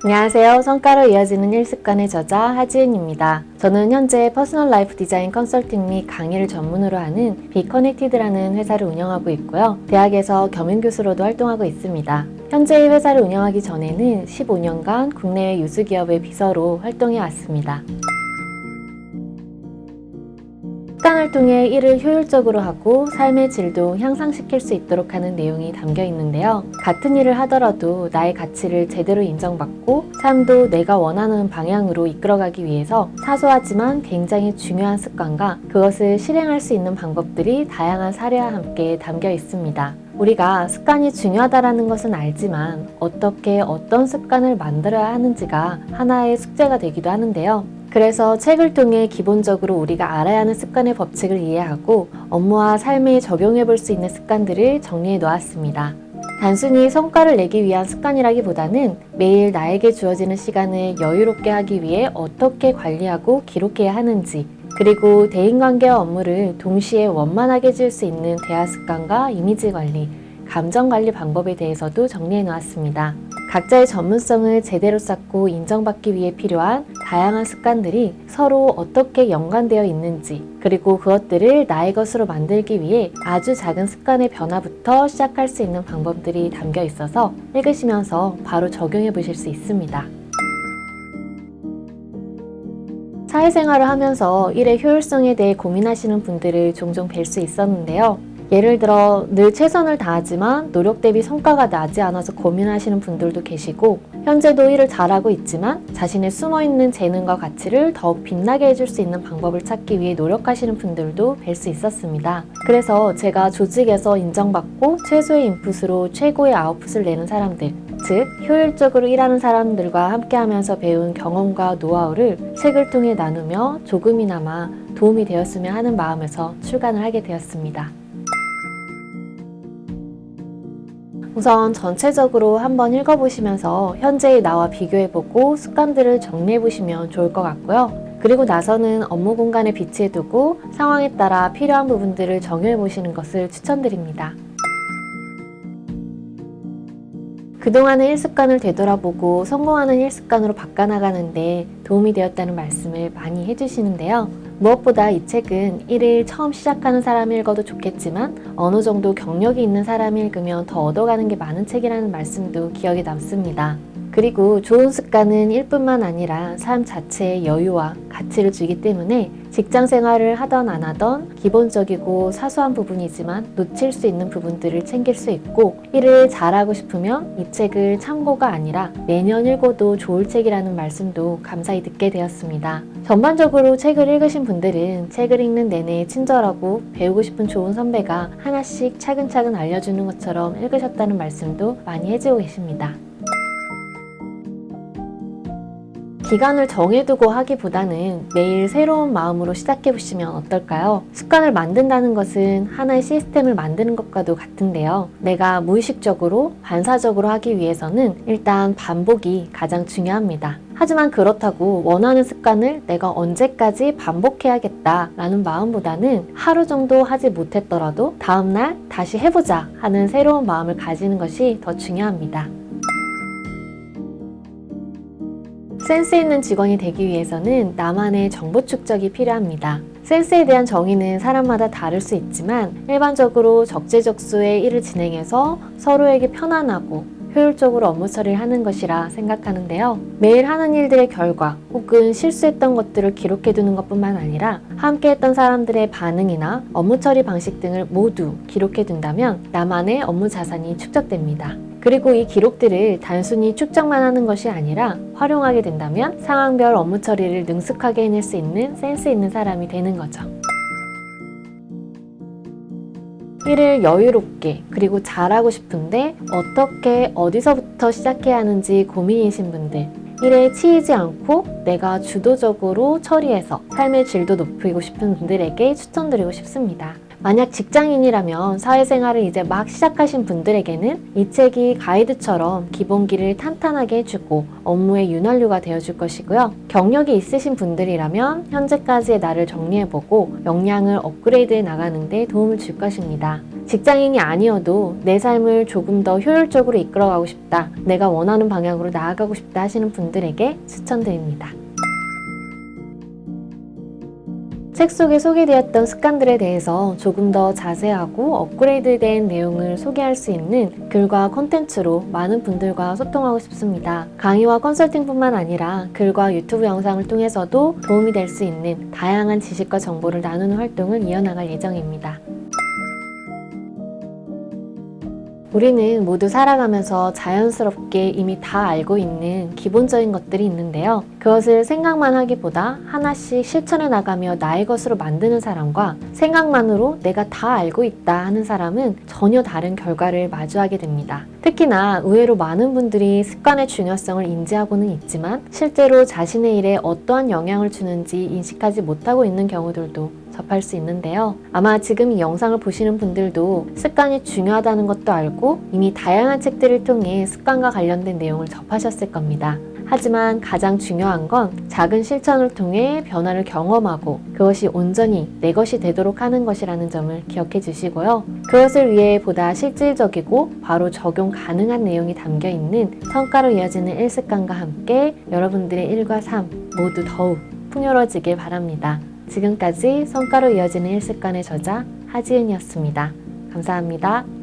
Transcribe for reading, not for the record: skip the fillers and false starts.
안녕하세요. 성과로 이어지는 1습관의 저자 하지은입니다. 저는 현재 퍼스널 라이프 디자인 컨설팅 및 강의를 전문으로 하는 비커넥티드라는 회사를 운영하고 있고요. 대학에서 겸임교수로도 활동하고 있습니다. 현재 이 회사를 운영하기 전에는 15년간 국내외 유수기업의 비서로 활동해 왔습니다. 습관을 통해 일을 효율적으로 하고 삶의 질도 향상시킬 수 있도록 하는 내용이 담겨 있는데요. 같은 일을 하더라도 나의 가치를 제대로 인정받고 삶도 내가 원하는 방향으로 이끌어가기 위해서 사소하지만 굉장히 중요한 습관과 그것을 실행할 수 있는 방법들이 다양한 사례와 함께 담겨 있습니다. 우리가 습관이 중요하다는 것은 알지만 어떻게 어떤 습관을 만들어야 하는지가 하나의 숙제가 되기도 하는데요. 그래서 책을 통해 기본적으로 우리가 알아야 하는 습관의 법칙을 이해하고 업무와 삶에 적용해 볼 수 있는 습관들을 정리해 놓았습니다. 단순히 성과를 내기 위한 습관이라기보다는 매일 나에게 주어지는 시간을 여유롭게 하기 위해 어떻게 관리하고 기록해야 하는지, 그리고 대인관계와 업무를 동시에 원만하게 지을 수 있는 대화 습관과 이미지 관리, 감정 관리 방법에 대해서도 정리해 놓았습니다. 각자의 전문성을 제대로 쌓고 인정받기 위해 필요한 다양한 습관들이 서로 어떻게 연관되어 있는지, 그리고 그것들을 나의 것으로 만들기 위해 아주 작은 습관의 변화부터 시작할 수 있는 방법들이 담겨 있어서 읽으시면서 바로 적용해 보실 수 있습니다. 사회생활을 하면서 일의 효율성에 대해 고민하시는 분들을 종종 뵐 수 있었는데요. 예를 들어 늘 최선을 다하지만 노력 대비 성과가 나지 않아서 고민하시는 분들도 계시고, 현재도 일을 잘하고 있지만 자신의 숨어있는 재능과 가치를 더욱 빛나게 해줄 수 있는 방법을 찾기 위해 노력하시는 분들도 뵐 수 있었습니다. 그래서 제가 조직에서 인정받고 최소의 인풋으로 최고의 아웃풋을 내는 사람들, 즉 효율적으로 일하는 사람들과 함께하면서 배운 경험과 노하우를 책을 통해 나누며 조금이나마 도움이 되었으면 하는 마음에서 출간을 하게 되었습니다. 우선 전체적으로 한번 읽어보시면서 현재의 나와 비교해보고 습관들을 정리해보시면 좋을 것 같고요. 그리고 나서는 업무 공간에 비치해두고 상황에 따라 필요한 부분들을 정의해보시는 것을 추천드립니다. 그동안의 일습관을 되돌아보고 성공하는 일습관으로 바꿔나가는데 도움이 되었다는 말씀을 많이 해주시는데요. 무엇보다 이 책은 일을 처음 시작하는 사람이 읽어도 좋겠지만 어느 정도 경력이 있는 사람이 읽으면 더 얻어가는 게 많은 책이라는 말씀도 기억에 남습니다. 그리고 좋은 습관은 일뿐만 아니라 삶 자체에 여유와 가치를 주기 때문에 직장 생활을 하던 안 하던 기본적이고 사소한 부분이지만 놓칠 수 있는 부분들을 챙길 수 있고, 일을 잘하고 싶으면 이 책을 참고가 아니라 매년 읽어도 좋을 책이라는 말씀도 감사히 듣게 되었습니다. 전반적으로 책을 읽으신 분들은 책을 읽는 내내 친절하고 배우고 싶은 좋은 선배가 하나씩 차근차근 알려주는 것처럼 읽으셨다는 말씀도 많이 해주고 계십니다. 기간을 정해두고 하기보다는 매일 새로운 마음으로 시작해보시면 어떨까요? 습관을 만든다는 것은 하나의 시스템을 만드는 것과도 같은데요. 내가 무의식적으로 반사적으로 하기 위해서는 일단 반복이 가장 중요합니다. 하지만 그렇다고 원하는 습관을 내가 언제까지 반복해야겠다라는 마음보다는 하루 정도 하지 못했더라도 다음날 다시 해보자 하는 새로운 마음을 가지는 것이 더 중요합니다. 센스 있는 직원이 되기 위해서는 나만의 정보 축적이 필요합니다. 센스에 대한 정의는 사람마다 다를 수 있지만 일반적으로 적재적소의 일을 진행해서 서로에게 편안하고 효율적으로 업무 처리를 하는 것이라 생각하는데요. 매일 하는 일들의 결과 혹은 실수했던 것들을 기록해두는 것뿐만 아니라 함께했던 사람들의 반응이나 업무 처리 방식 등을 모두 기록해둔다면 나만의 업무 자산이 축적됩니다. 그리고 이 기록들을 단순히 축적만 하는 것이 아니라 활용하게 된다면 상황별 업무 처리를 능숙하게 해낼 수 있는 센스 있는 사람이 되는 거죠. 일을 여유롭게 그리고 잘하고 싶은데 어떻게 어디서부터 시작해야 하는지 고민이신 분들, 일에 치이지 않고 내가 주도적으로 처리해서 삶의 질도 높이고 싶은 분들에게 추천드리고 싶습니다. 만약 직장인이라면 사회생활을 이제 막 시작하신 분들에게는 이 책이 가이드처럼 기본기를 탄탄하게 해주고 업무의 윤활유가 되어줄 것이고요. 경력이 있으신 분들이라면 현재까지의 나를 정리해보고 역량을 업그레이드해 나가는 데 도움을 줄 것입니다. 직장인이 아니어도 내 삶을 조금 더 효율적으로 이끌어가고 싶다, 내가 원하는 방향으로 나아가고 싶다 하시는 분들에게 추천드립니다. 책 속에 소개되었던 습관들에 대해서 조금 더 자세하고 업그레이드된 내용을 소개할 수 있는 글과 콘텐츠로 많은 분들과 소통하고 싶습니다. 강의와 컨설팅뿐만 아니라 글과 유튜브 영상을 통해서도 도움이 될 수 있는 다양한 지식과 정보를 나누는 활동을 이어나갈 예정입니다. 우리는 모두 살아가면서 자연스럽게 이미 다 알고 있는 기본적인 것들이 있는데요. 그것을 생각만 하기보다 하나씩 실천해 나가며 나의 것으로 만드는 사람과 생각만으로 내가 다 알고 있다 하는 사람은 전혀 다른 결과를 마주하게 됩니다. 특히나 의외로 많은 분들이 습관의 중요성을 인지하고는 있지만 실제로 자신의 일에 어떠한 영향을 주는지 인식하지 못하고 있는 경우들도 접할 수 있는데요. 아마 지금 이 영상을 보시는 분들도 습관이 중요하다는 것도 알고 이미 다양한 책들을 통해 습관과 관련된 내용을 접하셨을 겁니다. 하지만 가장 중요한 건 작은 실천을 통해 변화를 경험하고 그것이 온전히 내 것이 되도록 하는 것이라는 점을 기억해 주시고요. 그것을 위해 보다 실질적이고 바로 적용 가능한 내용이 담겨 있는 성과로 이어지는 1습관과 함께 여러분들의 일과 삶 모두 더욱 풍요로워지길 바랍니다. 지금까지 성과로 이어지는 1습관의 저자 하지은이었습니다. 감사합니다.